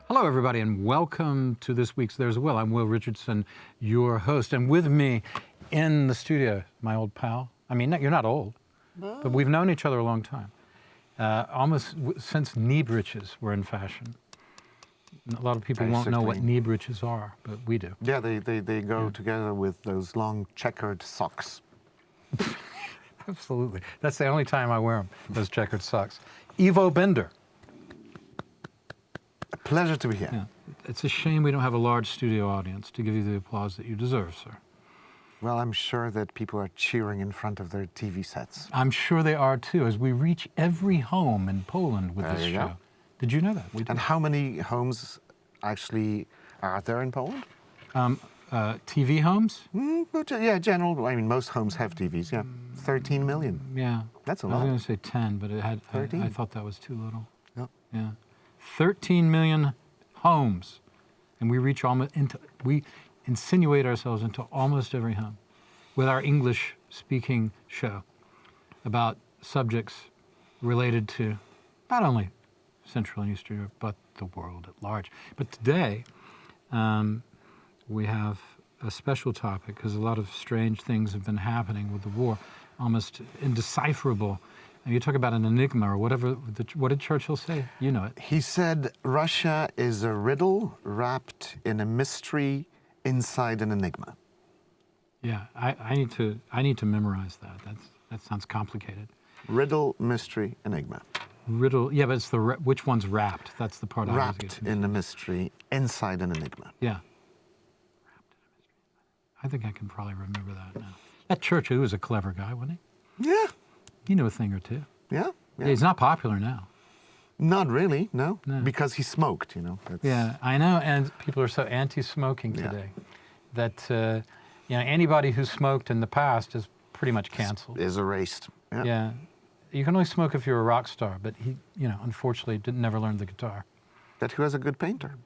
Hello, everybody, and welcome to this week's There's a Will. I'm Will Richardson, your host, and with me in the studio, my old pal. I mean, you're not old, but we've known each other a long time, almost since knee breeches were in fashion. A lot of people won't know what knee breeches are, but we do. Yeah, they go together with those long checkered socks. Absolutely. That's the only time I wear them, those checkered socks. Ivo Bender. A pleasure to be here. Yeah. It's a shame we don't have a large studio audience to give you the applause that you deserve, sir. Well, I'm sure that people are cheering in front of their TV sets. I'm sure they are, too, as we reach every home in Poland with this show. Did you know that? We did. And how many homes actually are there in Poland? TV homes? Yeah, general. I mean, most homes have TVs, yeah. 13 million. Yeah. That's a lot. I was going to say 10, but it had 13? I thought that was too little. Yep. Yeah. 13 million homes. And we reach we insinuate ourselves into almost every home with our English-speaking show about subjects related to not only Central and Eastern Europe, but the world at large. But today, we have a special topic because a lot of strange things have been happening with the war, almost indecipherable. And you talk about an enigma or whatever. What did Churchill say? You know it. He said Russia is a riddle wrapped in a mystery inside an enigma. Yeah, I need to memorize that. That sounds complicated. Riddle, mystery, enigma. Riddle, yeah, but it's which one's wrapped? That's the part I always get Wrapped confused. in a mystery inside an enigma. Yeah. I think I can probably remember that now. That Churchill was a clever guy, wasn't he? Yeah. He knew a thing or two. Yeah. Yeah, he's not popular now. Not really, no. No. Because he smoked, you know. Yeah, I know, and people are so anti-smoking today that anybody who smoked in the past is pretty much canceled. Is erased. Yeah. Yeah. You can only smoke if you're a rock star, but he, unfortunately never learned the guitar. That he was a good painter,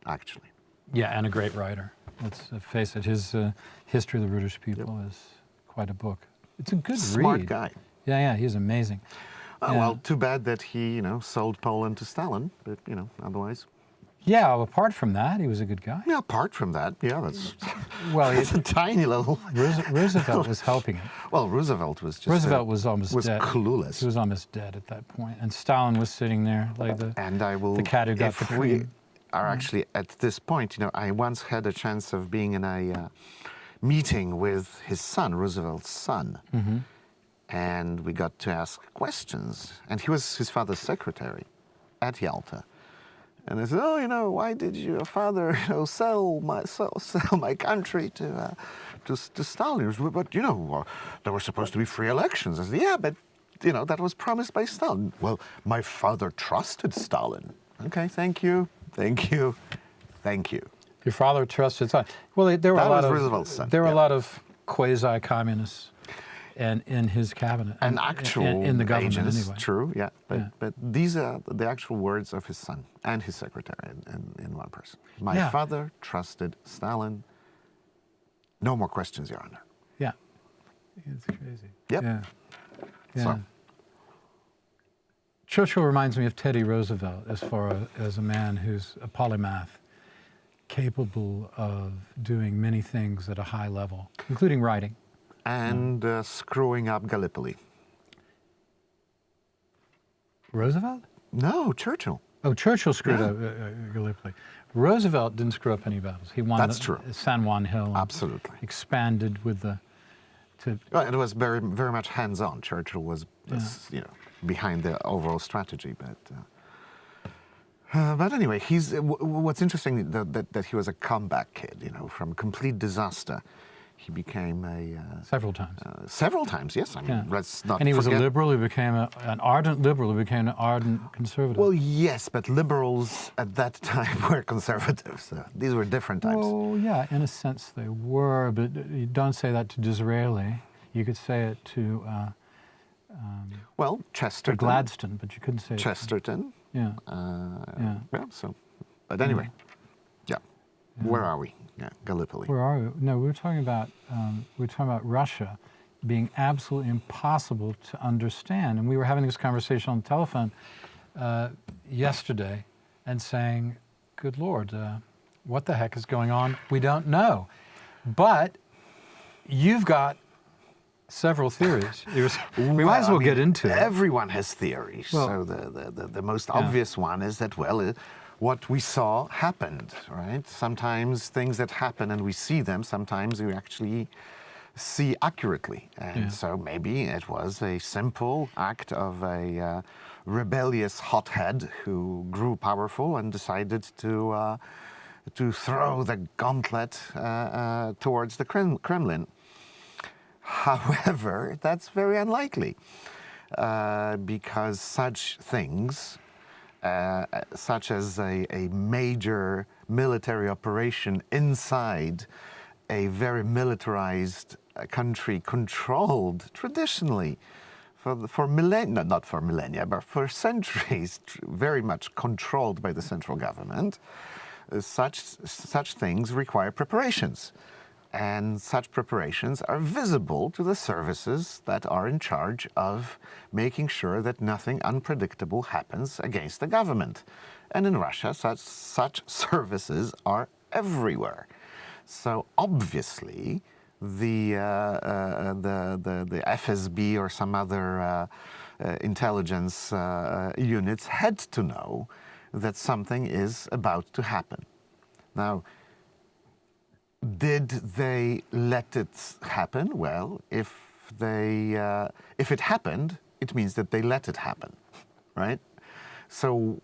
actually. Yeah, and a great writer. Let's face it, his History of the British People is quite a book. It's a good read. Smart guy. Yeah, he's amazing. Well, too bad that he, sold Poland to Stalin, but, otherwise. Yeah, apart from that, he was a good guy. Yeah, apart from that, that's it's a tiny little... Roosevelt was helping him. Well, Roosevelt was just... Roosevelt was almost dead. Clueless. He was almost dead at that point. And Stalin was sitting there like the cat who got the cream. We are actually at this point, I once had a chance of being in a meeting with his son, Roosevelt's son. Mm-hmm. And we got to ask questions. And he was his father's secretary at Yalta. And I said, why did your father, sell my country to Stalin? But, there were supposed to be free elections. I said, yeah, but, that was promised by Stalin. Well, my father trusted Stalin. Okay, thank you. Your father trusted Stalin. Well, there were a lot of quasi-communists and in his cabinet, and actual in the government agents, anyway. True, yeah. But these are the actual words of his son and his secretary in one person. My father trusted Stalin. No more questions, Your Honor. Yeah, it's crazy. Yep. Yeah. So. Churchill reminds me of Teddy Roosevelt as far as a man who's a polymath, capable of doing many things at a high level, including writing. And screwing up Gallipoli. Roosevelt? No, Churchill. Oh, Churchill screwed up Gallipoli. Roosevelt didn't screw up any battles. He won San Juan Hill. Absolutely. Expanded with the... Well, it was very, very much hands-on. Churchill was, behind the overall strategy, but anyway, what's interesting that he was a comeback kid. From complete disaster. He became several times. Several times, yes. I mean, let's not. And he was a liberal who became an ardent liberal who became an ardent conservative. Well, yes, but liberals at that time were conservatives. So these were different times. Oh, yeah, in a sense they were, but you don't say that to Disraeli. You could say it to. Chesterton. To Gladstone, but you couldn't say Chesterton. Yeah. So, but anyway, where are we? Yeah, Gallipoli. Where are we? No, we were talking about Russia being absolutely impossible to understand. And we were having this conversation on the telephone yesterday and saying, good Lord, what the heck is going on? We don't know. But you've got several theories. We might as well get into it. Everyone has theories. Well, so the most obvious one is that, well, what we saw happened, right? Sometimes things that happen and we see them, sometimes we actually see accurately. And so maybe it was a simple act of a rebellious hothead who grew powerful and decided to throw the gauntlet towards the Kremlin. However, that's very unlikely because such things, such as a major military operation inside a very militarized country controlled traditionally for millennia, not for millennia, but for centuries, very much controlled by the central government, such things require preparations. And such preparations are visible to the services that are in charge of making sure that nothing unpredictable happens against the government. And in Russia, such services are everywhere. So obviously, the FSB or some other intelligence units had to know that something is about to happen. Now, did they let it happen? Well, if it happened, it means that they let it happen, right? So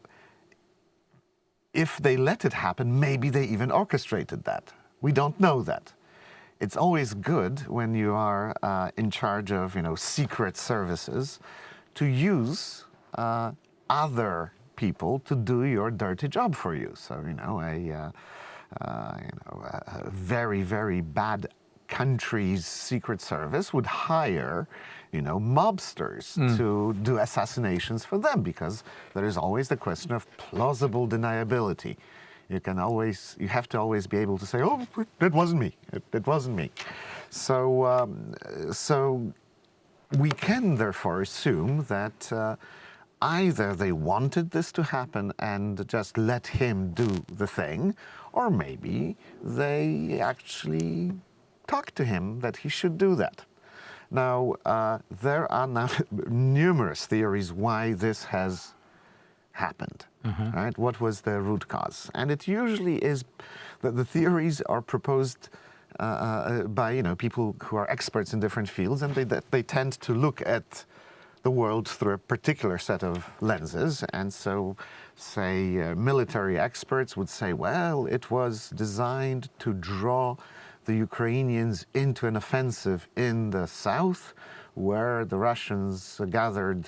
if they let it happen, maybe they even orchestrated that. We don't know that. It's always good when you are in charge of, secret services to use other people to do your dirty job for you. So, a very, very bad country's secret service would hire, mobsters to do assassinations for them, because there is always the question of plausible deniability. You have to always be able to say, "Oh, it wasn't me. It wasn't me." So we can therefore assume that either they wanted this to happen and just let him do the thing, or maybe they actually talked to him that he should do that. Now, there are now numerous theories why this has happened, right? What was the root cause? And it usually is that the theories are proposed by, people who are experts in different fields, and they tend to look at the world through a particular set of lenses. And so, say, military experts would say, well, it was designed to draw the Ukrainians into an offensive in the south, where the Russians gathered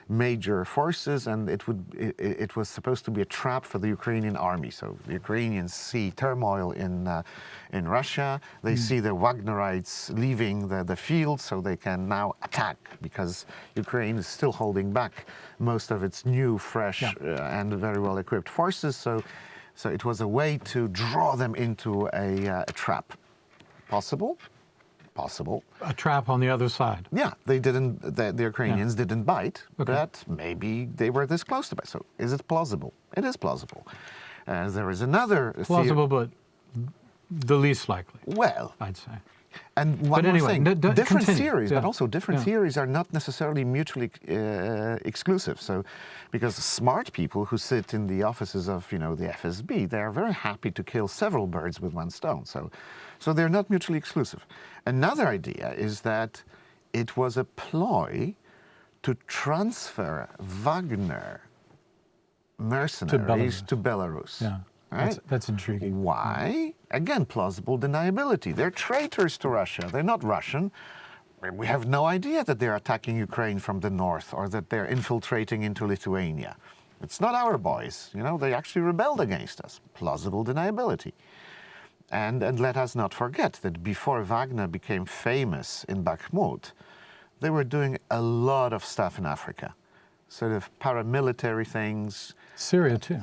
major forces, and it was supposed to be a trap for the Ukrainian army. So the Ukrainians see turmoil in Russia. They see the Wagnerites leaving the field, so they can now attack, because Ukraine is still holding back most of its new, fresh, and very well-equipped forces. So it was a way to draw them into a trap. Possible? Possible. A trap on the other side. Yeah, the Ukrainians didn't bite, but maybe they were this close to bite. So is it plausible? It is plausible. There is another plausible, but the least likely. Well, I'd say. And one more thing, different theories, but also different Yeah. theories are not necessarily mutually exclusive. So, because smart people who sit in the offices of, the FSB, they are very happy to kill several birds with one stone. So they're not mutually exclusive. Another idea is that it was a ploy to transfer Wagner mercenaries to Belarus. Yeah. Right? That's intriguing. Why? Again, plausible deniability. They're traitors to Russia. They're not Russian. We have no idea that they're attacking Ukraine from the north, or that they're infiltrating into Lithuania. It's not our boys. They actually rebelled against us. Plausible deniability. And let us not forget that before Wagner became famous in Bakhmut, they were doing a lot of stuff in Africa. Sort of paramilitary things. Syria too.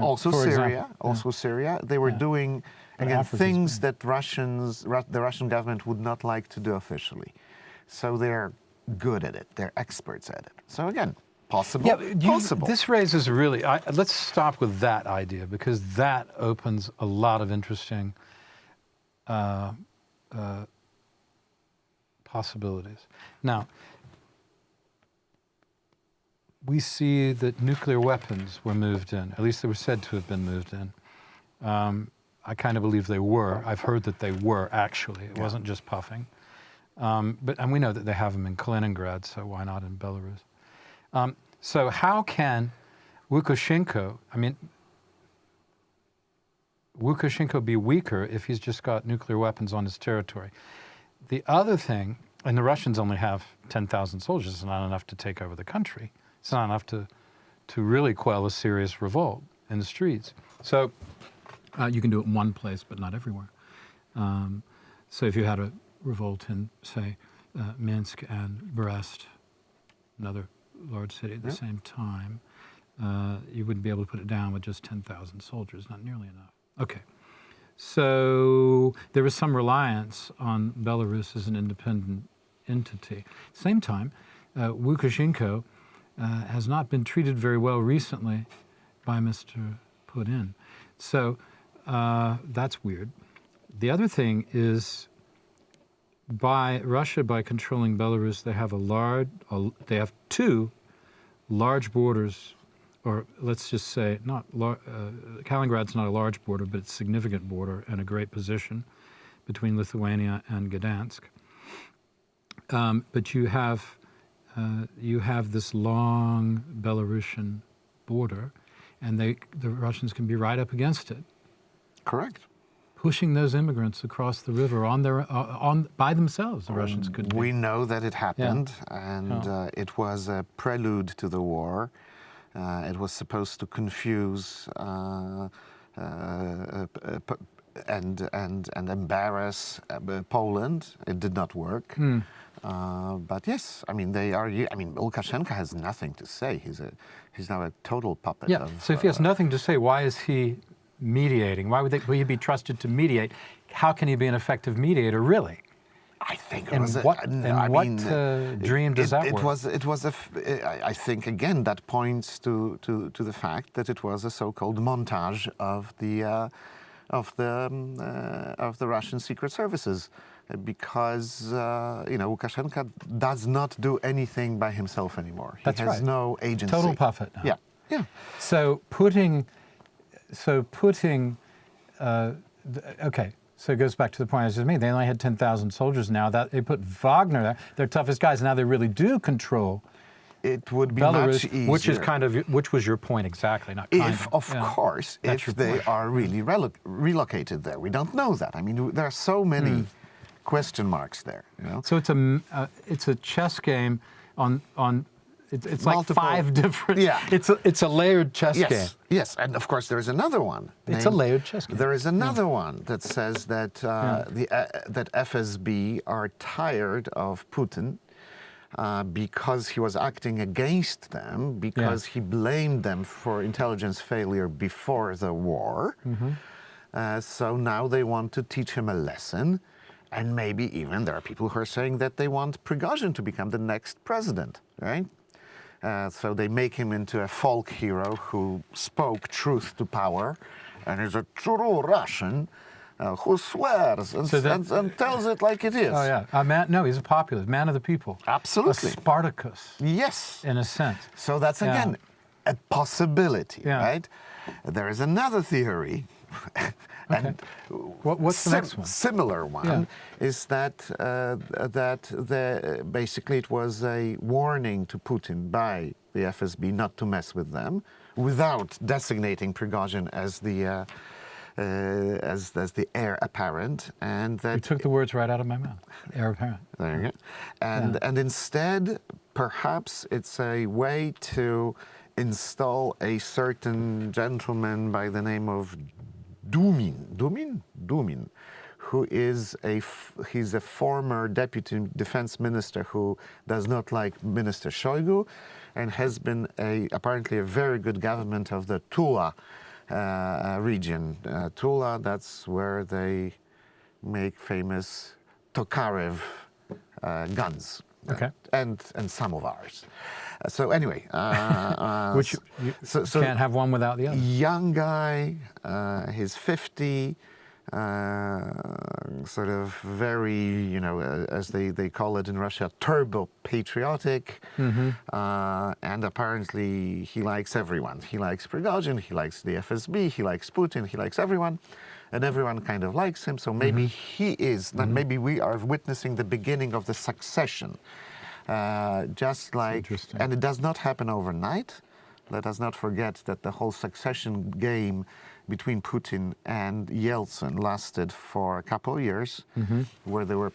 Also Syria. Syria. They were doing, again, Africa's things that the Russian government would not like to do officially. So they're good at it. They're experts at it. So again, possible. Yeah, but possible. this raises really. Let's stop with that idea because that opens a lot of interesting possibilities. Now, we see that nuclear weapons were moved in. At least they were said to have been moved in. I kind of believe they were. I've heard that they were actually. It wasn't just puffing. And we know that they have them in Kaliningrad, so why not in Belarus? So how can Lukashenko, Lukashenko be weaker if he's just got nuclear weapons on his territory? The other thing, and the Russians only have 10,000 soldiers, it's not enough to take over the country. It's not enough to really quell a serious revolt in the streets. So you can do it in one place, but not everywhere. So if you had a revolt in, say, Minsk and Brest, another large city at the same time, you wouldn't be able to put it down with just 10,000 soldiers, not nearly enough. Okay. So there is some reliance on Belarus as an independent entity. Same time, Lukashenko has not been treated very well recently by Mr. Putin. So that's weird. The other thing is, Russia, by controlling Belarus, they have two large borders, or let's just say, Kaliningrad's not a large border, but it's a significant border and a great position between Lithuania and Gdansk. But you have this long Belarusian border, and the Russians can be right up against it. Correct. Pushing those immigrants across the river by themselves, the Russians could be. We know that it happened, and it was a prelude to the war. It was supposed to confuse and embarrass Poland. It did not work. But yes, Lukashenko has nothing to say. He's now a total puppet. Yeah. So if he has nothing to say, why is he mediating? Why would he be trusted to mediate? How can he be an effective mediator, really? I think it And was. what dream does that work? I think again that points to the fact that it was a so-called montage of the Russian secret services, because Lukashenko does not do anything by himself anymore. He has no agency. Total puppet now. Yeah. So putting. Okay. So it goes back to the point I just made. They only had 10,000 soldiers now. That they put Wagner there, their toughest guys. Now they really do control. It would be Belarus, much easier. which was your point exactly, not kind of. Of course, if they are really relocated there. We don't know that. There are so many question marks there. So it's a chess game on. It's like Multiple, 5 different. Yeah. It's a layered chess game. Yes, and of course there is another one. It's a layered chess game. There is another one that says that that FSB are tired of Putin because he was acting against them, because he blamed them for intelligence failure before the war. So now they want to teach him a lesson, and maybe even there are people who are saying that they want Prigozhin to become the next president, right? So they make him into a folk hero who spoke truth to power, and is a true Russian who swears and tells it like it is. Oh yeah, no, he's a populist, man of the people. Absolutely. A Spartacus. Yes. In a sense. So that's again a possibility, right? There is another theory. And what's the next one? Similar one is that basically it was a warning to Putin by the FSB not to mess with them, without designating Prigozhin as the heir apparent, and that you took the words right out of my mouth. Heir apparent. There you go. And instead, perhaps it's a way to install a certain gentleman by the name of Dumin, who is he's a former deputy defense minister who does not like Minister Shoigu, and has been apparently a very good government of the Tula region. Tula, that's where they make famous Tokarev guns. Okay. And some of ours. So anyway, Which you can't have one without the other. Young guy, he's 50, sort of very, you know, as they call it in Russia, turbo-patriotic. And apparently he likes everyone. He likes Prigozhin, he likes the FSB, he likes Putin, he likes everyone. And everyone kind of likes him, so maybe he is, maybe we are witnessing the beginning of the succession. Just like, and it does not happen overnight. Let us not forget that the whole succession game between Putin and Yeltsin lasted for a couple of years, where they were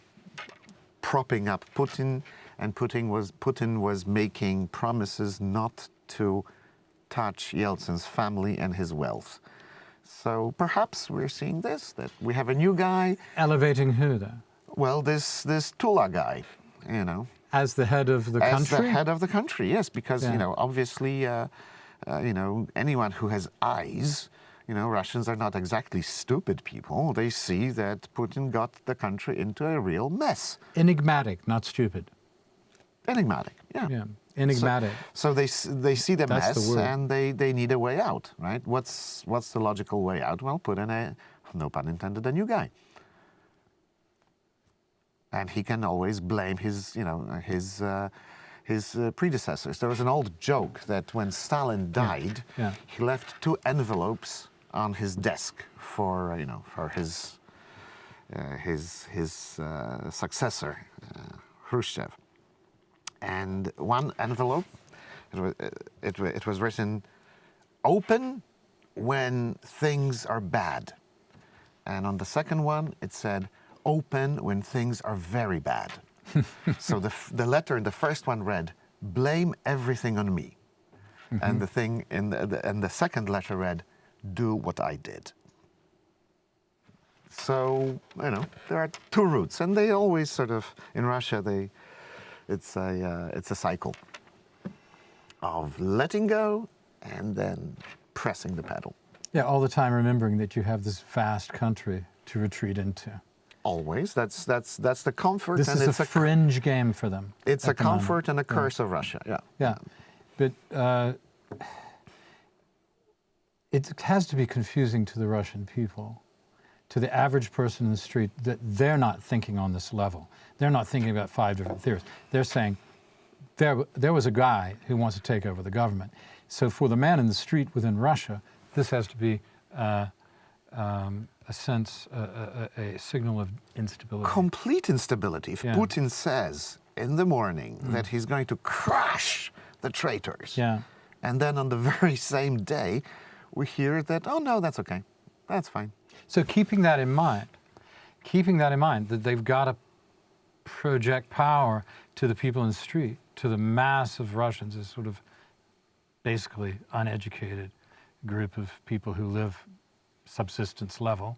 propping up Putin, and Putin was making promises not to touch Yeltsin's family and his wealth. So perhaps we're seeing this, that we have a new guy. Elevating who, though? Well, this Tula guy, you know. As the head of the country? As the head of the country, yes, because, you know, obviously, you know, anyone who has eyes, you know, Russians are not exactly stupid people. They see that Putin got the country into a real mess. Enigmatic, not stupid. Enigmatic, yeah. Yeah, enigmatic. So they see the That's mess the word. and they need a way out, right? What's the logical way out? Well, put in a, no pun intended, a new guy. And he can always blame his, you know, his predecessors. There was an old joke that when Stalin died, he left 2 envelopes on his desk for, you know, for his successor, Khrushchev. And one envelope, it was written, "Open when things are bad." And on the second one, it said, "Open when things are very bad." So the letter in the first one read, "Blame everything on me." And the thing in the second letter read, "Do what I did." So, you know, there are 2 routes, and they always sort of, in Russia, it's a cycle of letting go and then pressing the pedal. Yeah, all the time remembering that you have this vast country to retreat into. Always. That's the comfort. This and is it's a fringe game for them. It's a comfort and a curse of Russia. Yeah. Yeah, but it has to be confusing to the Russian people, to the average person in the street, that they're not thinking on this level. They're not thinking about 5 different theories. They're saying, there was a guy who wants to take over the government. So for the man in the street within Russia, this has to be a sense, a signal of instability. Complete instability. If Putin says in the morning that he's going to crush the traitors, and then on the very same day, we hear that, oh no, that's okay, that's fine. So keeping that in mind, that they've got to project power to the people in the street, to the mass of Russians, as sort of basically uneducated group of people who live subsistence level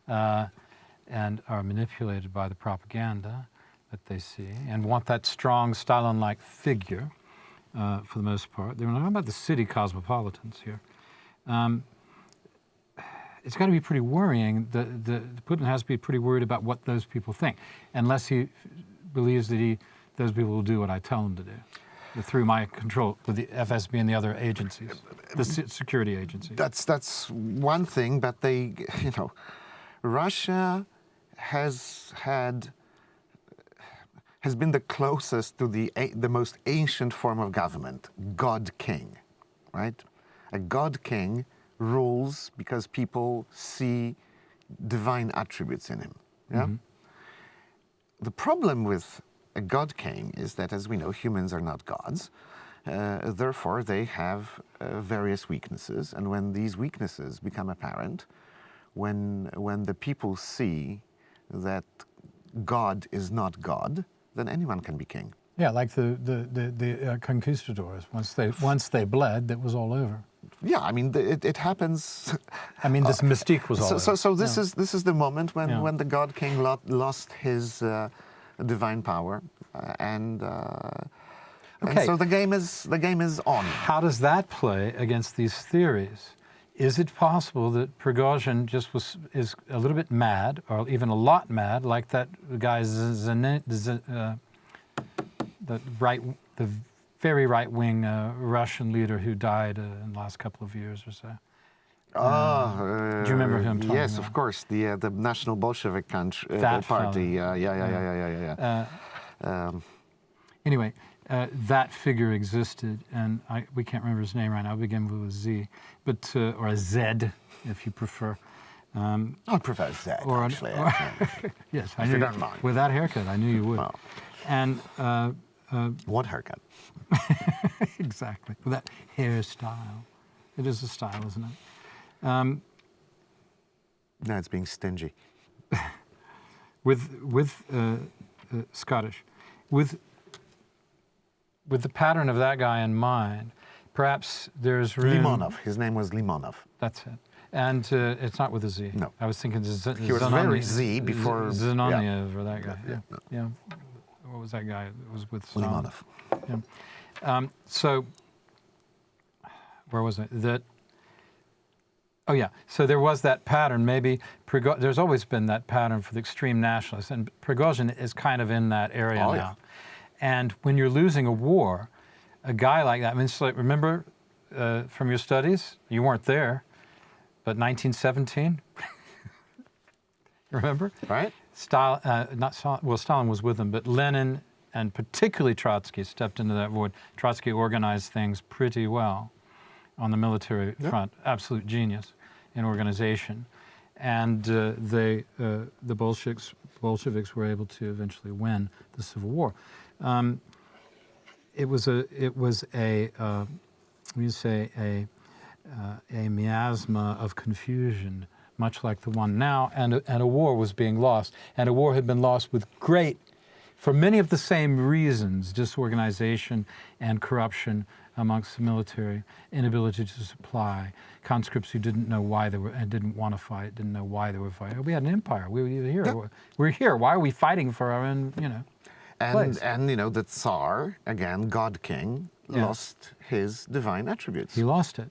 and are manipulated by the propaganda that they see and want that strong Stalin-like figure for the most part. They're not about the city cosmopolitans here. It's got to be pretty worrying. Putin has to be pretty worried about what those people think, unless he believes that those people will do what I tell them to do, through my control with the FSB and the other agencies, the security agencies. That's one thing, but they, you know, Russia has been the closest to the most ancient form of government, God King, right? A God King rules because people see divine attributes in him. Yeah. The problem with a God King is that, as we know, humans are not gods. Therefore, they have various weaknesses, and when these weaknesses become apparent, when the people see that God is not God, then anyone can be king. Yeah, like the conquistadors. Once they bled, it was all over. Yeah, I mean, it happens. I mean, this mystique was all over. So this is the moment when the God King lost his divine power, and so the game is on. How does that play against these theories? Is it possible that Prigozhin is a little bit mad, or even a lot mad, like that guy the very right-wing Russian leader who died in the last couple of years or so. Do you remember who I'm talking yes, about? of course. The National Bolshevik That Party. fellow. Yeah. Anyway, that figure existed, and we can't remember his name right now. It began with a Z, but or a Z, if you prefer. I prefer that, actually. Yes, If you don't mind. With that haircut, I knew you would. Well. And What haircut? exactly, with that hairstyle. It is a style, isn't it? No, it's being stingy. With Scottish, with the pattern of that guy in mind, perhaps there's room. Limonov. His name was Limonov. That's it. And it's not with a Z. No. I was thinking He was very Z before. Zanoniev or that guy. Yeah. What was that guy? It was with Stalin. Limonov. Yeah. So, where was it? Oh yeah. So there was that pattern. Maybe there's always been that pattern for the extreme nationalists, and Prigozhin is kind of in that area now. Yeah. And when you're losing a war, a guy like that. I mean, it's like, remember from your studies, you weren't there, but 1917. Remember? Right. Stalin was with them, but Lenin and particularly Trotsky stepped into that void. Trotsky organized things pretty well on the military front. Absolute genius in organization, and the Bolsheviks were able to eventually win the Civil War. It was a miasma of confusion, much like the one now, and a war was being lost, and a war had been lost with for many of the same reasons, disorganization and corruption amongst the military, inability to supply, conscripts who didn't know why they were and didn't want to fight, didn't know why they were fighting. We had an empire. We were here. Yep. We're here. Why are we fighting for our own, place? And the Tsar, again, God King, lost his divine attributes. He lost it.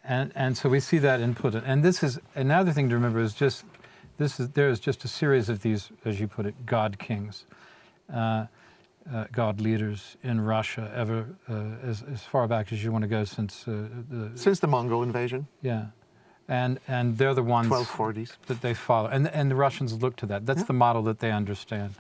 And so we see that input. And this is another thing to remember is there is just a series of these, as you put it, God kings, God leaders in Russia ever as far back as you want to go since the Mongol invasion. Yeah, and they're the ones 1240s that they follow, and the Russians look to that. That's the model that they understand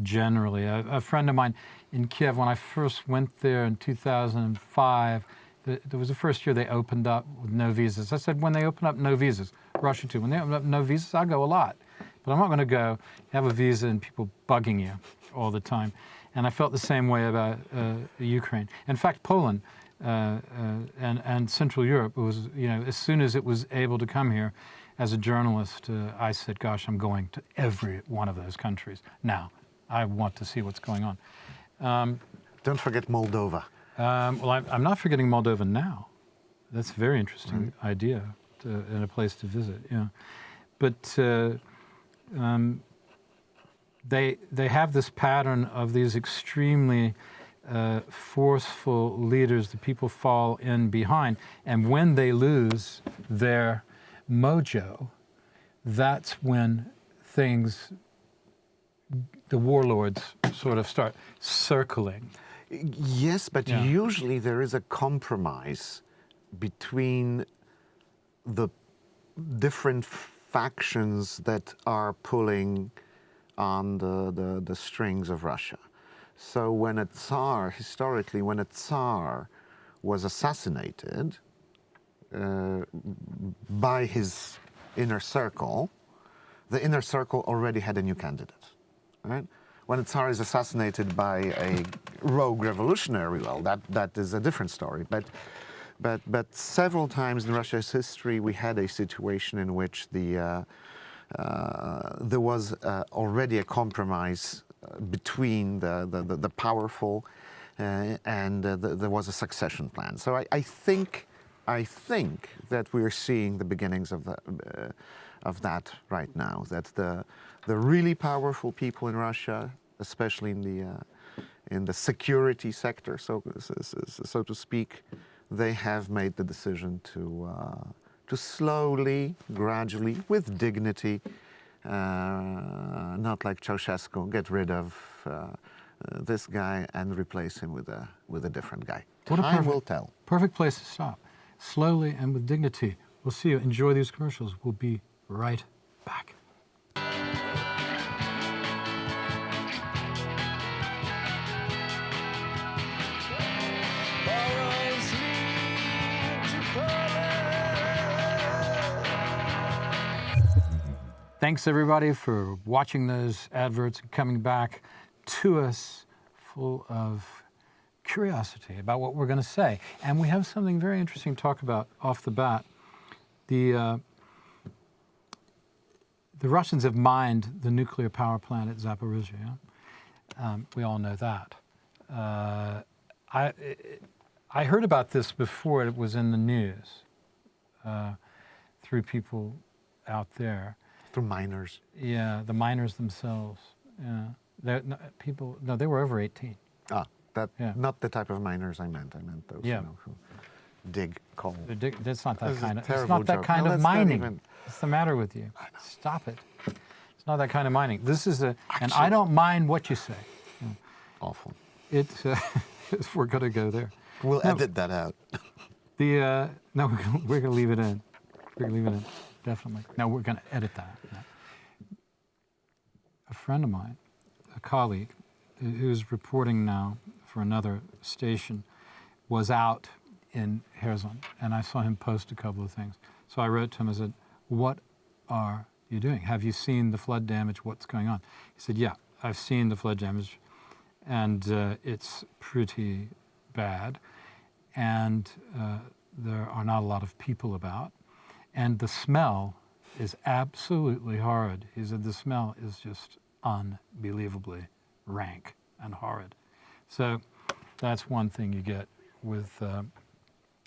generally. A friend of mine in Kiev, when I first went there in 2005. There was the first year they opened up with no visas. I said, when they open up no visas, Russia too, when they open up no visas, I'll go a lot. But I'm not going to go have a visa and people bugging you all the time. And I felt the same way about Ukraine. In fact, Poland and Central Europe was, as soon as it was able to come here, as a journalist, I said, gosh, I'm going to every one of those countries now. I want to see what's going on. Don't forget Moldova. Well, I'm not forgetting Moldova now. That's a very interesting idea and a place to visit. Yeah, but they have this pattern of these extremely forceful leaders. The people fall in behind, and when they lose their mojo, that's when the warlords sort of start circling. Yes, but usually there is a compromise between the different factions that are pulling on the strings of Russia. So when a Tsar, historically, when a Tsar was assassinated by his inner circle, the inner circle already had a new candidate, right? When a Tsar is assassinated by a rogue revolutionary, well, that is a different story. But several times in Russia's history, we had a situation in which there was already a compromise between the powerful, and there was a succession plan. So I think that we're seeing the beginnings of that right now. That the really powerful people in Russia, especially in the security sector, so to speak, they have made the decision to slowly, gradually, with dignity, not like Ceausescu, get rid of this guy and replace him with a different guy. What a Time will tell. Perfect place to stop. Slowly and with dignity. We'll see you. Enjoy these commercials. We'll be right back. Thanks everybody for watching those adverts and coming back to us full of curiosity about what we're going to say. And we have something very interesting to talk about off the bat. The Russians have mined the nuclear power plant at Zaporizhzhia. We all know that. I heard about this before it was in the news through people out there. Through miners. Yeah, the miners themselves. Yeah, they were over 18. Ah, Yeah. Not the type of miners I meant. I meant those who dig coal. That's not that This is kind a of. It's terrible not that joke. kind No, of that's not mining. even- What's the matter with you? Stop it. It's not that kind of mining. This is and I don't mind what you say. Awful. If we're going to go there. We'll edit that out. No, we're going to leave it in. We're going to leave it in. Definitely. No, we're going to edit that. No. A friend of mine, a colleague, who's reporting now for another station, was out in Kherson, and I saw him post a couple of things. So I wrote to him, I said, what are you doing? Have you seen the flood damage? What's going on? He said, yeah, I've seen the flood damage, and it's pretty bad, and there are not a lot of people about. And the smell is absolutely horrid. He said the smell is just unbelievably rank and horrid. So that's one thing you get with,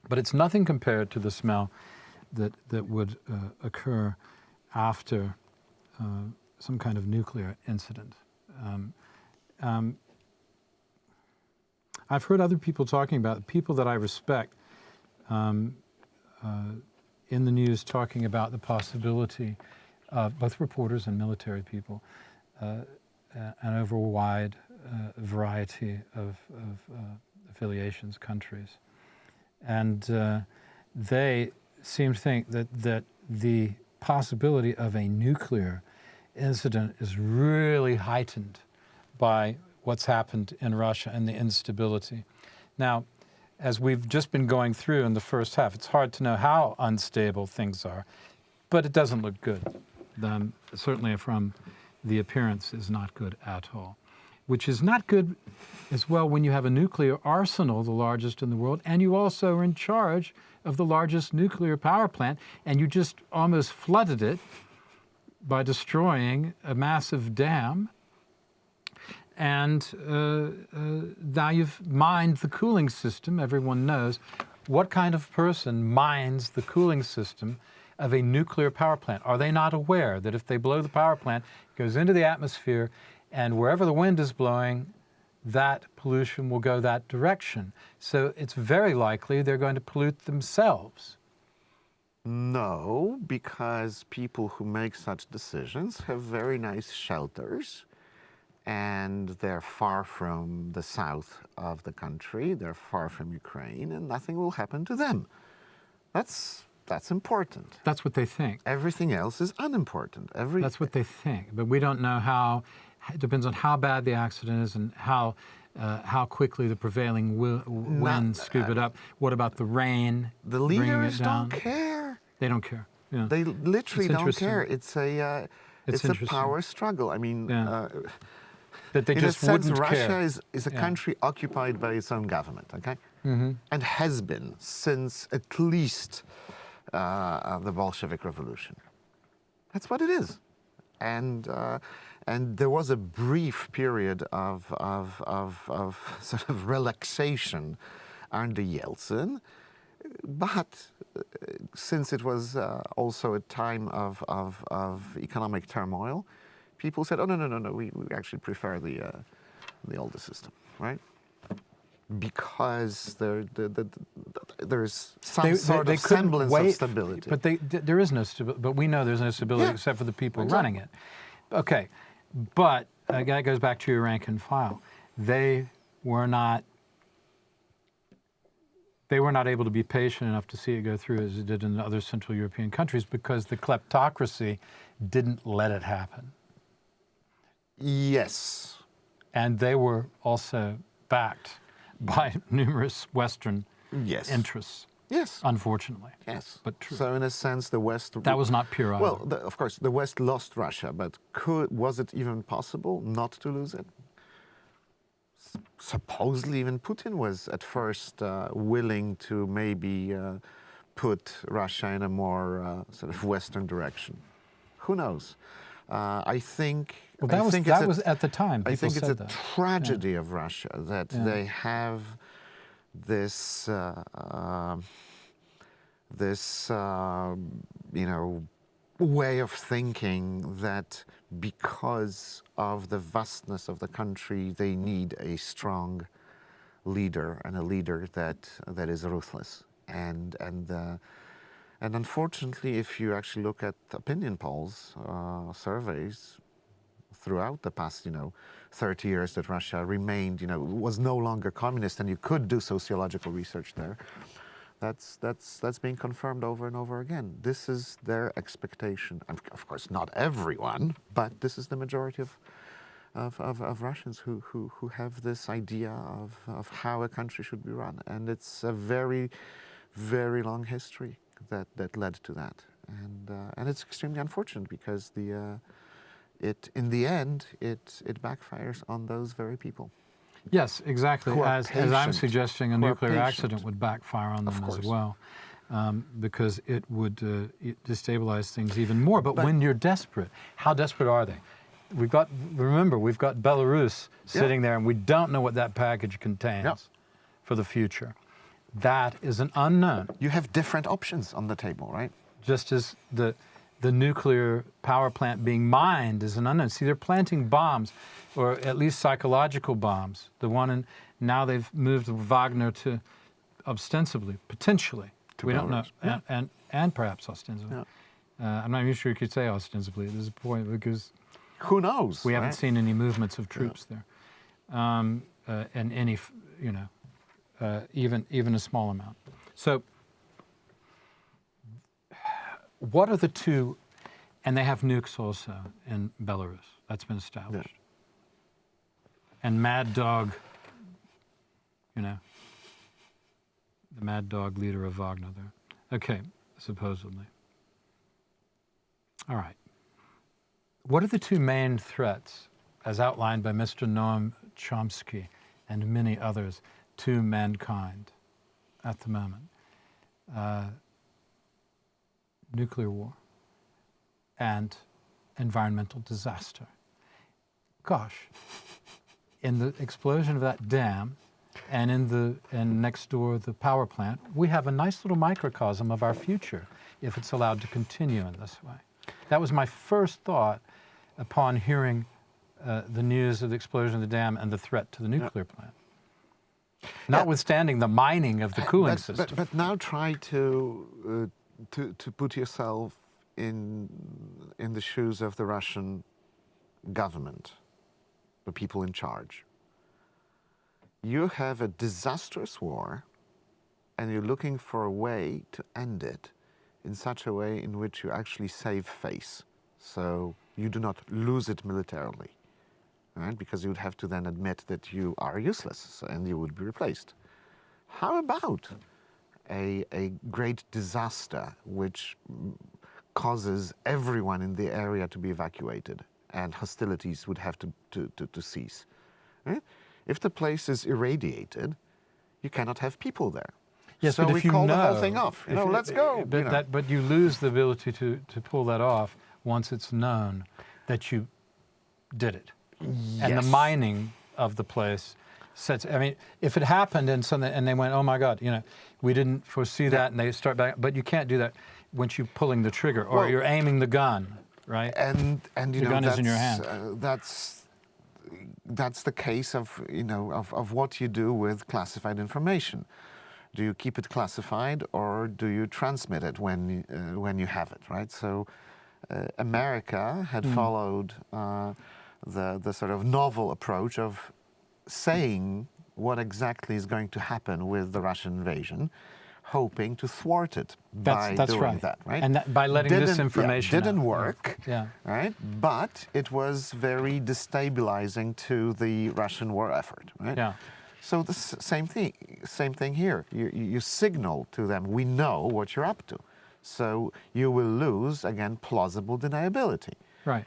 but it's nothing compared to the smell that would occur after some kind of nuclear incident. I've heard other people talking about, people that I respect, in the news talking about the possibility of both reporters and military people, and over a wide variety of affiliations, countries. And they seem to think that the possibility of a nuclear incident is really heightened by what's happened in Russia and the instability. Now, as we've just been going through in the first half, it's hard to know how unstable things are, but it doesn't look good. Certainly from the appearance is not good at all, which is not good as well when you have a nuclear arsenal, the largest in the world, and you also are in charge of the largest nuclear power plant, and you just almost flooded it by destroying a massive dam. And now you've mined the cooling system. Everyone knows what kind of person mines the cooling system of a nuclear power plant. Are they not aware that if they blow the power plant, it goes into the atmosphere, and wherever the wind is blowing, that pollution will go that direction? So it's very likely they're going to pollute themselves. No, because people who make such decisions have very nice shelters, and they're far from the south of the country, they're far from Ukraine, and nothing will happen to them. That's important. That's what they think. Everything else is unimportant. That's what they think, but we don't know how. It depends on how bad the accident is and how quickly the prevailing winds scoop it up. What about the rain? The bringing leaders it down? don't care. They don't care. Yeah. They literally don't care. It's a power struggle. I mean, that they in just a sense, wouldn't Russia care. is a country occupied by its own government, okay? Mm-hmm. And has been since at least the Bolshevik Revolution. That's what it is. And there was a brief period of sort of relaxation under Yeltsin, but since it was also a time of economic turmoil, people said, "Oh no, we actually prefer the older system, right?" Because there's some sort of semblance of stability. But there is no stability. But we know there's no stability except for the people running it. Okay, but that goes back to your rank and file. they were not able to be patient enough to see it go through as it did in other Central European countries because the kleptocracy didn't let it happen. Yes. And they were also backed by numerous Western Yes. interests. Yes. Unfortunately. Yes. But true. So in a sense, the West... That was not pure either. Well, of course, the West lost Russia, but was it even possible not to lose it? Supposedly even Putin was at first willing to maybe put Russia in a more sort of Western direction. Who knows? I think... Well, that was at the time. I think it's a that. tragedy of Russia that they have this, way of thinking that because of the vastness of the country, they need a strong leader and a leader that is ruthless. And unfortunately, if you actually look at opinion polls, surveys throughout the past, 30 years that Russia remained, was no longer communist, and you could do sociological research there. That's being confirmed over and over again. This is their expectation. Of course, not everyone, but this is the majority of Russians who have this idea of how a country should be run, and it's a very, very long history that led to that, and it's extremely unfortunate because in the end it backfires on those very people. Yes, exactly. As I'm suggesting, a nuclear accident would backfire on them as well, because it would destabilize things even more. But when you're desperate, how desperate are they? Remember, we've got Belarus sitting there, and we don't know what that package contains for the future. That is an unknown. You have different options on the table, right? Just as the nuclear power plant being mined is an unknown. See, they're planting bombs, or at least psychological bombs. Now they've moved Wagner to ostensibly, potentially, we don't know, and perhaps ostensibly. Yeah. I'm not even sure you could say ostensibly at this point because who knows? We haven't seen any movements of troops there, and any, even a small amount. So, what are the two? And they have nukes also in Belarus. That's been established. Yeah. And Mad Dog, the Mad Dog leader of Wagner there. Okay, supposedly. All right. What are the two main threats, as outlined by Mr. Noam Chomsky and many others, to mankind at the moment? Nuclear war and environmental disaster. Gosh, in the explosion of that dam and next door the power plant, we have a nice little microcosm of our future if it's allowed to continue in this way. That was my first thought upon hearing the news of the explosion of the dam and the threat to the nuclear plant. Notwithstanding the mining of the cooling system. But now try to put yourself in the shoes of the Russian government, the people in charge. You have a disastrous war, and you're looking for a way to end it in such a way in which you actually save face, so you do not lose it militarily, right? Because you would have to then admit that you are useless, and you would be replaced. How about a great disaster which causes everyone in the area to be evacuated, and hostilities would have to cease, right? If the place is irradiated, you cannot have people there. Yes, so but we if you call know, the whole thing off. Let's go. But you lose the ability to pull that off once it's known that you did it. Yes. And the mining of the place sets. I mean, if it happened and they went, oh my God, we didn't foresee that, and they start back. But you can't do that once you're pulling the trigger or you're aiming the gun, right? And the gun is in your hand. That's the case of what you do with classified information. Do you keep it classified, or do you transmit it when you have it, right? So America had followed the sort of novel approach of saying what exactly is going to happen with the Russian invasion, hoping to thwart it by That's doing right. that, right? And by letting this information didn't out. work, Yeah. right? But it was very destabilizing to the Russian war effort, right? Yeah. So the same thing here. You signal to them, we know what you're up to. So you will lose, again, plausible deniability. Right.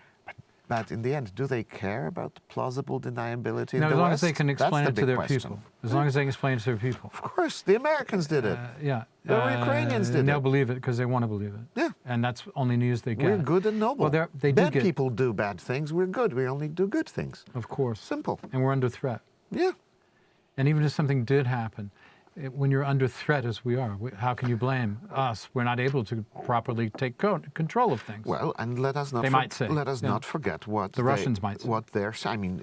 But in the end, do they care about the plausible deniability in No, the as long West? as they can That's explain the it to big their question. people. As long as they can explain it to their people. Of course, the Americans did it. Yeah. The Ukrainians did and they'll it. believe it because they want to believe it. Yeah. And that's only news they get. We're good and noble. Well, they do bad get, people do bad things. We're good. We only do good things. of course. Simple. And we're under threat. Yeah. And even if something did happen, when you're under threat as we are, how can you blame us? We're not able to properly take control of things. Well, and let us not They might say, let us yeah. not forget what The Russians might say. what they're. I mean,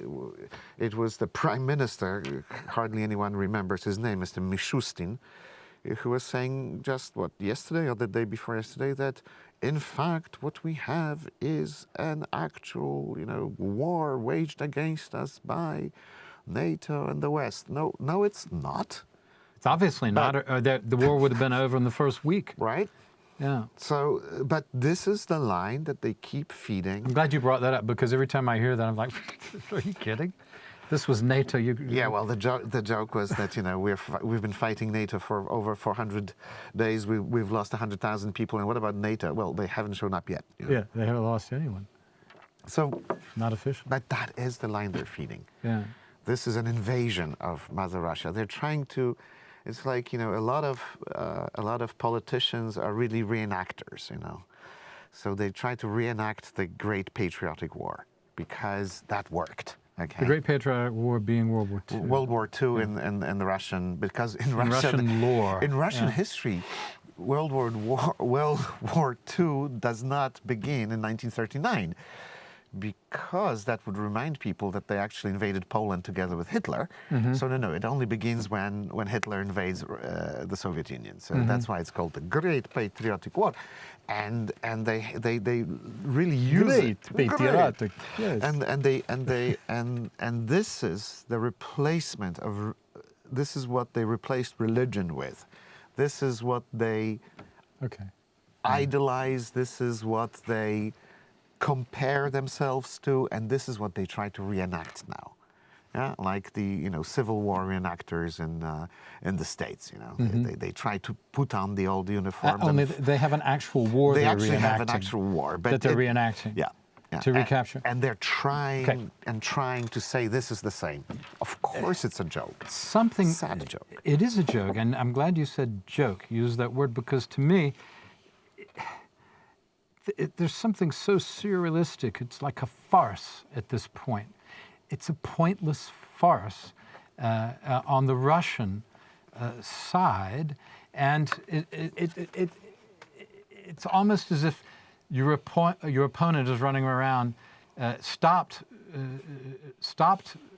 it was the prime minister. Hardly anyone remembers his name, Mr. Mishustin, who was saying just yesterday or the day before yesterday that, in fact, what we have is an actual, war waged against us by NATO and the West. No, it's not. It's obviously not. Or the war would have been over in the first week. Right? Yeah. So, but this is the line that they keep feeding. I'm glad you brought that up because every time I hear that, I'm like, are you kidding? This was NATO. Yeah, well, the joke was that we've been fighting NATO for over 400 days. We've lost 100,000 people, and what about NATO? Well, they haven't shown up yet. Yeah, they haven't lost anyone. So, not official. But that is the line they're feeding. Yeah. This is an invasion of Mother Russia. They're trying to. It's like a lot of politicians are really reenactors. So they try to reenact the Great Patriotic War because that worked. Okay. The Great Patriotic War being World War II. World War II in the Russian, because in Russian lore. In Russian history, World War II does not begin in 1939, because that would remind people that they actually invaded Poland together with Hitler. Mm-hmm. So no, it only begins when Hitler invades the Soviet Union. So that's why it's called the Great Patriotic War, and they really use Great it. Patriotic. Yes. And this is the replacement of. This is what they replaced religion with. This is what they idolize. This is what they compare themselves to, and this is what they try to reenact now. Yeah, like the Civil War reenactors in the States. They try to put on the old uniforms. Only they have an actual war. They they're actually have an reenacting actual war, but that they're reenacting. Yeah. To recapture. And they're trying to say this is the same. Of course, it's a joke. Sad joke. It is a joke, and I'm glad you said joke. You used that word because to me, there's something so surrealistic. It's like a farce at this point. It's a pointless farce on the Russian side, and it's almost as if your opponent is running around, stopped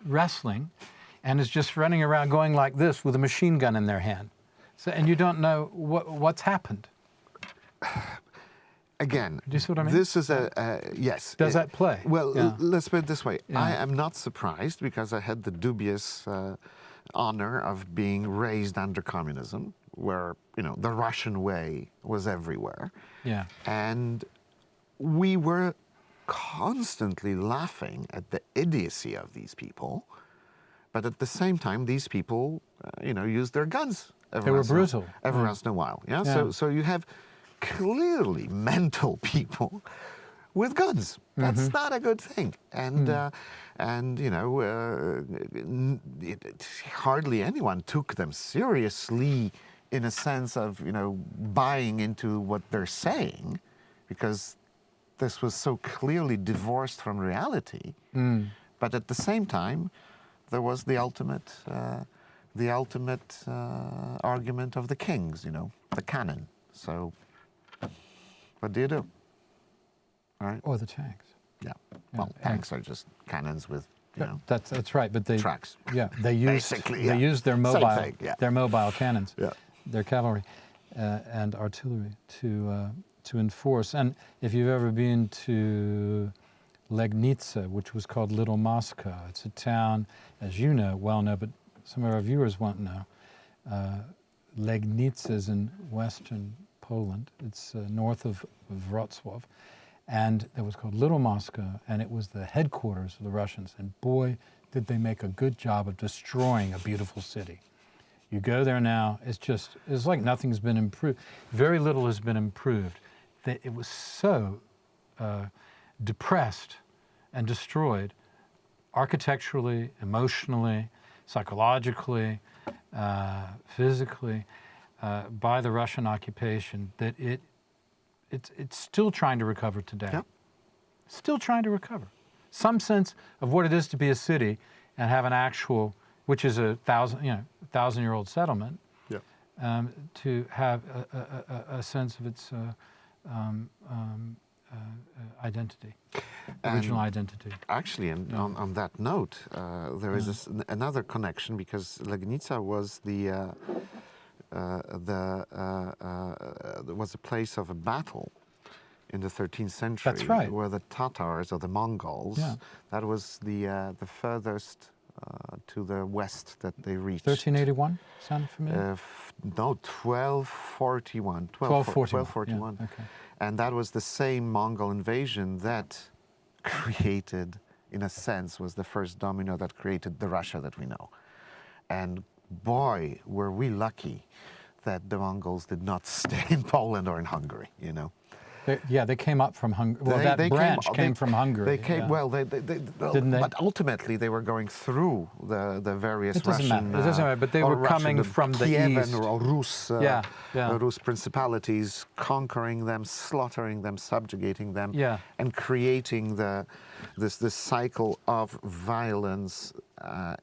wrestling, and is just running around going like this with a machine gun in their hand. So, and you don't know what's happened. Again, do you see what I mean? This is yes. Does that play? Well, let's put it this way. Yeah. I am not surprised because I had the dubious honor of being raised under communism, where the Russian way was everywhere. Yeah. And we were constantly laughing at the idiocy of these people, but at the same time, these people, used their guns. They were brutal. Every once in a while. Yeah. So you have clearly mental people with guns. That's not a good thing. And hardly anyone took them seriously in a sense of buying into what they're saying, because this was so clearly divorced from reality. But at the same time, there was the ultimate argument of the kings, the canon. So what do you do? All right. Or the tanks. Yeah. Well, tanks are just cannons with, That's right. But they tracks. Yeah, they use their mobile cannons, their cavalry and artillery to enforce. And if you've ever been to Legnica, which was called Little Moscow. It's a town, as you know, well know, but some of our viewers won't know. Legnica is in western Poland. It's north of Wrocław. And it was called Little Moscow, and it was the headquarters of the Russians. And boy, did they make a good job of destroying a beautiful city. You go there now, it's like nothing's been improved. Very little has been improved. It was so depressed and destroyed architecturally, emotionally, psychologically, physically by the Russian occupation that it's still trying to recover today. Yep. Still trying to recover. Some sense of what it is to be a city and have an actual, which is a 1,000-year-old settlement, Yep. To have a sense of its identity, original identity. Actually, on that note, there is another connection, because Legnica was was a place of a battle in the 13th century. That's right. Where the Tatars or the Mongols, that was the furthest to the west that they reached. 1381, sound familiar? No, 1241. 1241. Yeah, okay. And that was the same Mongol invasion that created, in a sense, was the first domino that created the Russia that we know. And boy, were we lucky that the Mongols did not stay in Poland or in Hungary, you know. They came up from Hungary. Well, that branch came from Hungary. They came, well, Didn't they? But ultimately they were going through the various It doesn't Russian... matter. It doesn't matter, but they were coming from the Kievan east. or Rus principalities, conquering them, slaughtering them, subjugating them, and creating this cycle of violence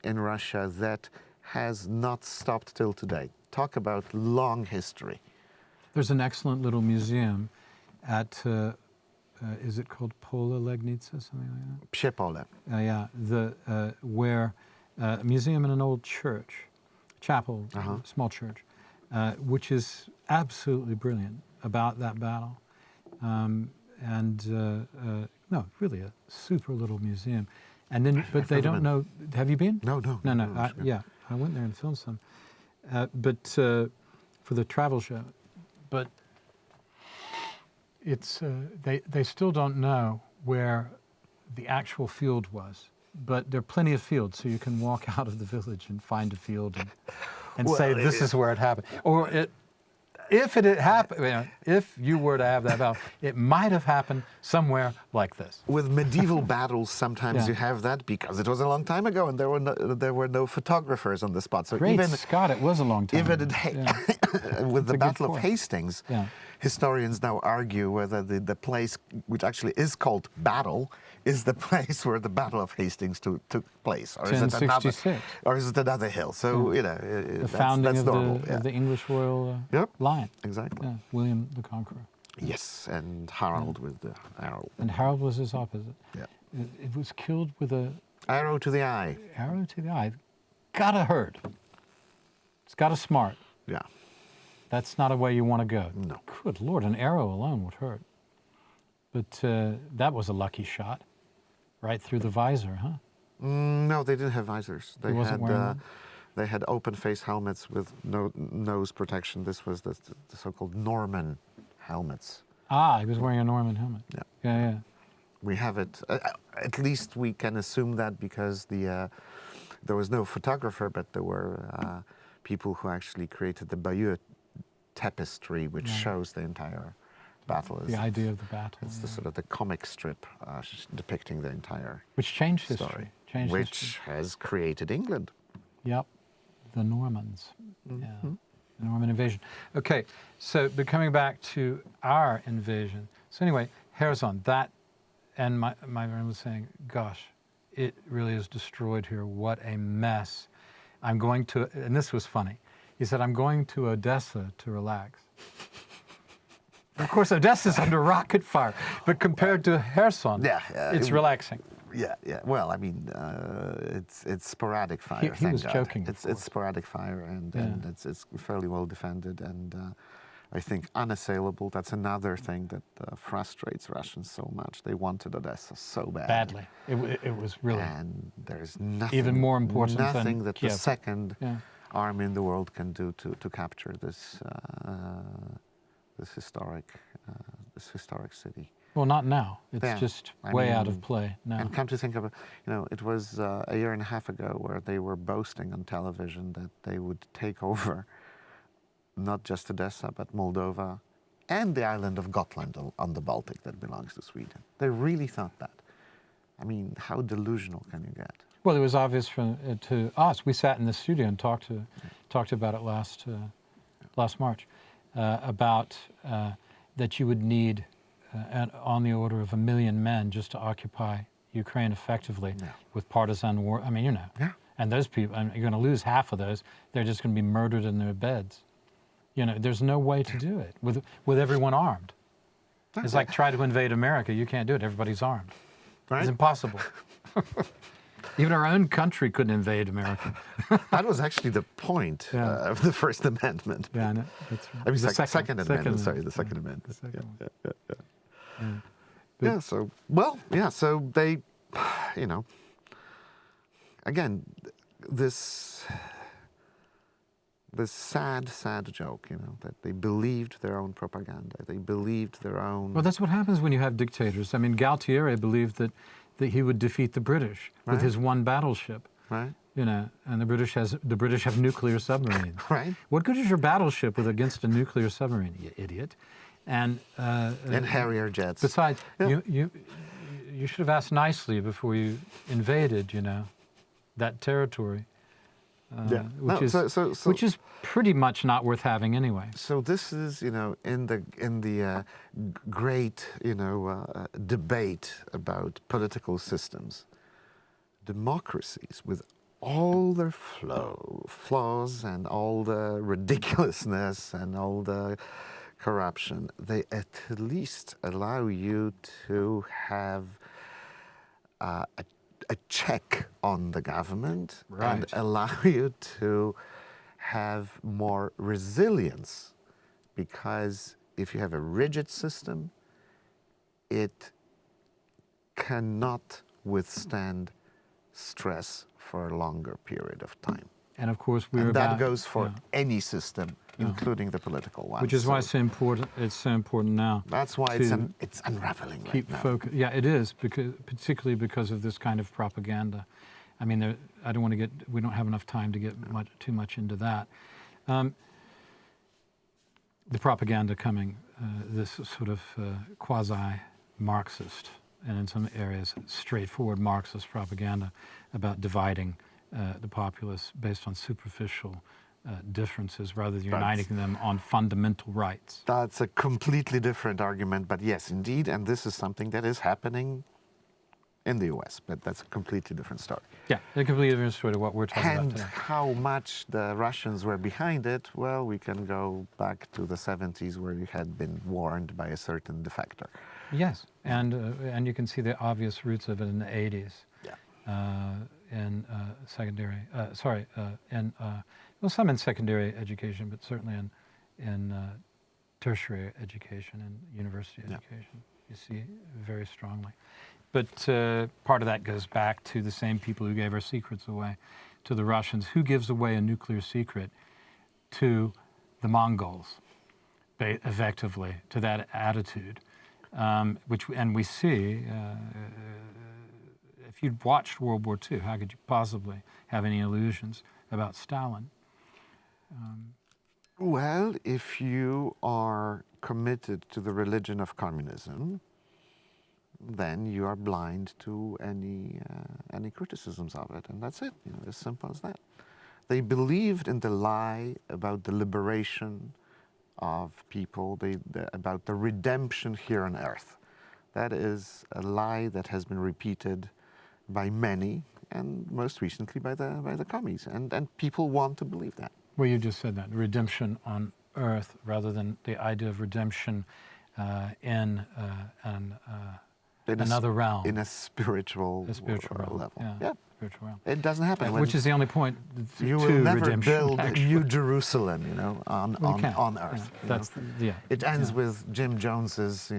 in Russia that has not stopped till today. Talk about long history. There's an excellent little museum at, is it called Pola Legnica, something like that? Psiepole. Where a museum in an old church, chapel, small church, which is absolutely brilliant about that battle. No, really a super little museum. And then, but they don't know, have you been? No. I went there and filmed some. For the travel show. But it's they still don't know where the actual field was, but there are plenty of fields, so you can walk out of the village and find a field and say this is where it happened. Or if it had happened, if you were to have that battle, it might have happened somewhere like this. With medieval battles, sometimes you have that because it was a long time ago and there were no photographers on the spot. So Great Scott, it was a long time ago. With the Battle of Hastings, historians now argue whether the place, which actually is called Battle, is the place where the Battle of Hastings took place, or is it another hill? So the founding of the English royal line. Exactly. William the Conqueror. Yes, and Harold with the arrow. And Harold was his opposite. Yeah. It was killed with a arrow to the eye. Arrow to the eye. Gotta hurt. It's gotta smart. Yeah. That's not a way you want to go. No. Good Lord, an arrow alone would hurt. But that was a lucky shot. Right through the visor, huh? No, they didn't have visors. They had open face helmets with no nose protection. This was the so-called Norman helmets. Ah, he was wearing a Norman helmet. Yeah. We have it, at least we can assume that, because there was no photographer, but there were people who actually created the Bayeux tapestry, which shows the entire battle. The idea of the battle. It's the sort of the comic strip depicting the entire which changed history. Which has created England. Yep, the Normans. Yeah, the Norman invasion. Okay, but coming back to our invasion. So anyway, Kherson, that, and my friend was saying, gosh, it really is destroyed here. What a mess. I'm going to, and this was funny. He said, I'm going to Odessa to relax. Of course, Odessa's under rocket fire, but compared to Kherson, it's relaxing. Yeah. Well, I mean, it's sporadic fire. He was joking. It's sporadic fire, and it's fairly well defended. And I think, unassailable. That's another thing that frustrates Russians so much. They wanted Odessa so bad. Badly. It was really. And there's nothing, even more important nothing than that Kiev. the second Yeah. army in the world can do to capture this this historic city. Well, not now. It's Yeah. just I way out mean, of play now. And come to think of it, it was a year and a half ago where they were boasting on television that they would take over not just Odessa, but Moldova and the island of Gotland on the Baltic that belongs to Sweden. They really thought that. I mean, how delusional can you get? Well, it was obvious to us. We sat in the studio and talked about it last March, about that you would need on the order of 1 million men just to occupy Ukraine effectively with partisan war. I mean, Yeah. and those people, you're going to lose half of those. They're just going to be murdered in their beds. There's no way to do it with everyone armed. It's like try to invade America. You can't do it. Everybody's armed. Right? It's impossible. Even our own country couldn't invade America. That was actually the point of the First Amendment. Yeah, I know. That's right. I mean, The second Amendment. Sorry, the Second Amendment. Yeah. So they, again, this sad joke, that they believed their own propaganda. They believed their own. Well, that's what happens when you have dictators. I mean, Galtieri believed that he would defeat the British with his one battleship. Right. And the British have nuclear submarines. Right. What good is your battleship against a nuclear submarine, you idiot? And Harrier jets. Besides, you should have asked nicely before you invaded, that territory. Which is pretty much not worth having anyway. So this is, in the great, debate about political systems, democracies with all their flaws and all the ridiculousness and all the corruption, they at least allow you to have a check on the government and allow you to have more resilience, because if you have a rigid system, it cannot withstand stress for a longer period of time. And of course, that goes for any system, including the political one. Which is why it's so important. It's so important now. That's why it's unraveling keep right now. focus. Yeah, it is, particularly because of this kind of propaganda. I mean, I don't want to get. We don't have enough time to get too much into that. The propaganda coming, this sort of quasi-Marxist, and in some areas straightforward Marxist propaganda about dividing the populace based on superficial differences rather than uniting them on fundamental rights. That's a completely different argument, but yes, indeed, and this is something that is happening in the US, but that's a completely different story. Yeah, a completely different story to what we're talking about today. And how much the Russians were behind it, well, we can go back to the 70s where you had been warned by a certain defector. Yes, and you can see the obvious roots of it in the 80s. Yeah. In secondary, some in secondary education, but certainly in tertiary education and university education, you see very strongly. But part of that goes back to the same people who gave our secrets away to the Russians. Who gives away a nuclear secret to the Mongols, effectively, to that attitude, and we see. If you'd watched World War II, how could you possibly have any illusions about Stalin? Well, if you are committed to the religion of communism, then you are blind to any criticisms of it, and that's it. As simple as that. They believed in the lie about the liberation of people, about the redemption here on earth. That is a lie that has been repeated by many, and most recently by the commies, and people want to believe that. Well, you just said that, redemption on earth, rather than the idea of redemption in in another realm. in a spiritual, realm. level. Yeah. Spiritual realm. It doesn't happen. Which is the only point you to will never redemption, build actually. New Jerusalem, on Earth. That's It ends with Jim Jones's,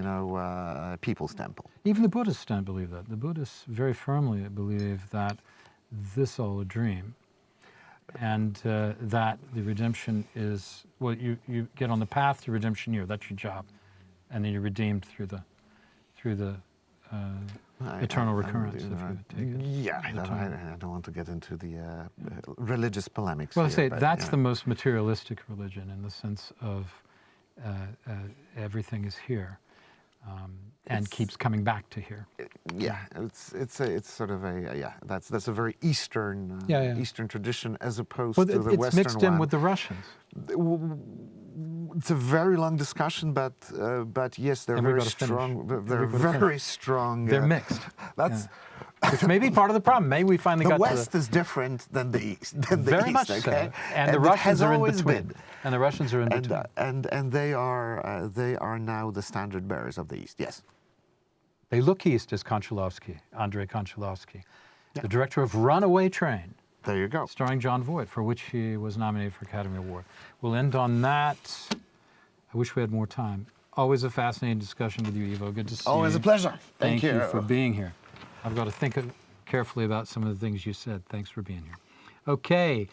People's Temple. Even the Buddhists don't believe that. The Buddhists very firmly believe that this is all a dream, and that the redemption is, well, you get on the path to redemption here. That's your job, and then you're redeemed through the eternal recurrence. If you take it. Yeah, I don't want to get into the religious polemics. Well, I here, say but, that's the most materialistic religion in the sense of everything is here. And keeps coming back to here. Yeah, it's sort of that's a very Eastern Eastern tradition as opposed to the Western one. It's mixed in with the Russians. It's a very long discussion, but yes, they're very strong. They're very strong. They're mixed. That's which may be part of the problem. Maybe we finally got West is different than the East. Very much so. And the Russians are in between. And the Russians are in between. And they are now the standard bearers of the East. Yes. They look east as Andrei Konchalovsky, the director of Runaway Train. There you go. Starring John Voight, for which he was nominated for Academy Award. We'll end on that. I wish we had more time. Always a fascinating discussion with you, Ivo. Good to see you. Always a pleasure. Thank you for being here. I've got to think carefully about some of the things you said. Thanks for being here. Okay,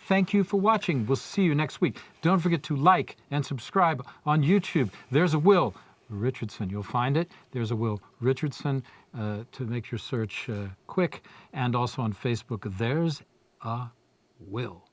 thank you for watching. We'll see you next week. Don't forget to like and subscribe on YouTube. There's a Will Richardson. You'll find it. There's a Will Richardson to make your search quick. And also on Facebook, there's a Will.